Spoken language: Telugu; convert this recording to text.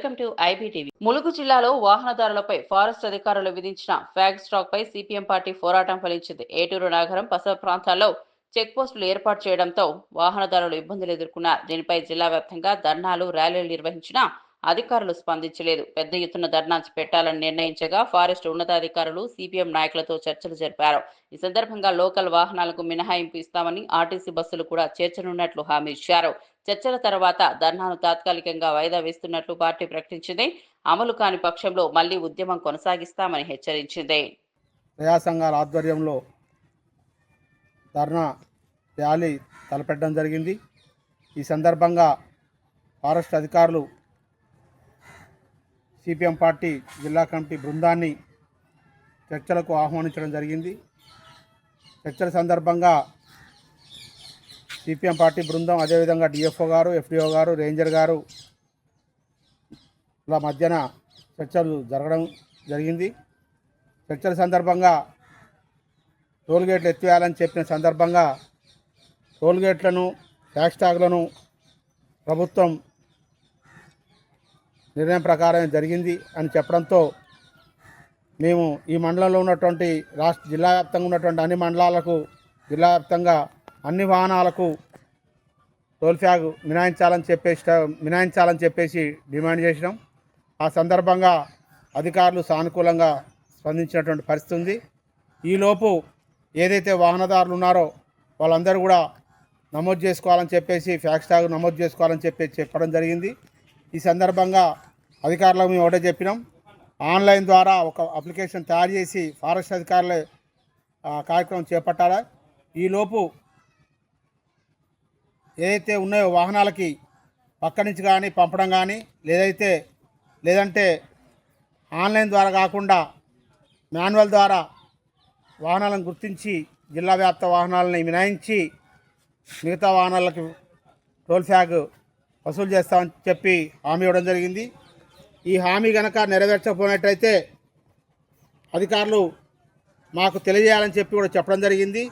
Welcome to IBTV. ములుగు జిల్లాలో వాహనదారులపై ఫారెస్ట్ అధికారులు విధించిన ఫ్యాగ్ స్టాక్ పై సిపిఎం పార్టీ పోరాటం ఫలించింది. ఏటూరు నగరం పసర ప్రాంతాల్లో చెక్ పోస్టులు ఏర్పాటు చేయడంతో వాహనదారులు ఇబ్బందులు ఎదుర్కొన్నారు. దీనిపై జిల్లా వ్యాప్తంగా ధర్నాలు, ర్యాలీలు నిర్వహించినా అధికారులు స్పందించలేదు. పెద్ద ఎత్తున ధర్నా పెట్టాలని నిర్ణయించగా ఫారెస్ట్ ఉన్నతాధికారులు సిపిఎం నాయకులతో చర్చలు జరిపారు. ఈ సందర్భంగా లోకల్ వాహనాలకు మినహాయింపు ఇస్తామని, ఆర్టీసీ బస్సులు కూడా చేర్చనున్నట్లు హామీ ఇచ్చారు. చర్చల తర్వాత ధర్నాను తాత్కాలికంగా వాయిదా వేస్తున్నట్లు పార్టీ ప్రకటించింది. అమలు కాని పక్షంలో మళ్లీ ఉద్యమం కొనసాగిస్తామని హెచ్చరించింది. ప్రజా సంఘాల ఆధ్వర్యంలో ధర్నా ర్యాలీ తలపెట్టడం జరిగింది. ఈ సందర్భంగా ఫారెస్ట్ అధికారులు సిపిఎం పార్టీ జిల్లా కమిటీ బృందాన్ని చర్చలకు ఆహ్వానించడం జరిగింది. చర్చల సందర్భంగా సిపిఎం పార్టీ బృందం, అదేవిధంగా డిఎఫ్ఓ గారు, ఎఫ్డిఓ గారు, రేంజర్ గారు ఇలా మధ్యన చర్చలు జరగడం జరిగింది. చర్చల సందర్భంగా టోల్గేట్లు ఎత్తివేయాలని చెప్పిన సందర్భంగా టోల్గేట్లను, ట్యాగ్లను ప్రభుత్వం నిర్ణయం ప్రకారం జరిగింది అని చెప్పడంతో మేము ఈ మండలంలో ఉన్నటువంటి జిల్లా వ్యాప్తంగా ఉన్నటువంటి అన్ని మండలాలకు, జిల్లా వ్యాప్తంగా అన్ని వాహనాలకు టోల్ ఫ్యాగ్ మినహాయించాలని చెప్పేసి డిమాండ్ చేసినాం. ఆ సందర్భంగా అధికారులు సానుకూలంగా స్పందించినటువంటి పరిస్థితి ఉంది. ఈలోపు ఏదైతే వాహనదారులు ఉన్నారో వాళ్ళందరూ కూడా నమోదు చేసుకోవాలని చెప్పేసి, ఫ్యాగ్ ట్యాగ్ నమోదు చేసుకోవాలని చెప్పడం జరిగింది. ఈ సందర్భంగా అధికారులకు మేము ఒకటే చెప్పినాం, ఆన్లైన్ ద్వారా ఒక అప్లికేషన్ తయారు చేసి ఫారెస్ట్ అధికారులే కార్యక్రమం చేపట్టాలి. ఈలోపు ఏదైతే ఉన్నాయో వాహనాలకి పక్క నుంచి కానీ పంపడం కానీ, లేదంటే ఆన్లైన్ ద్వారా కాకుండా మాన్యువల్ ద్వారా వాహనాలను గుర్తించి జిల్లా వ్యాప్త వాహనాలని మినహాయించి మిగతా వాహనాలకు టోల్ ఫ్యాగ్ వసూలు చేస్తామని చెప్పి హామీ ఇవ్వడం జరిగింది. ఈ హామీ కనుక నెరవేర్చకపోయినట్టయితే అధికారులు మాకు తెలియజేయాలని చెప్పి కూడా చెప్పడం జరిగింది.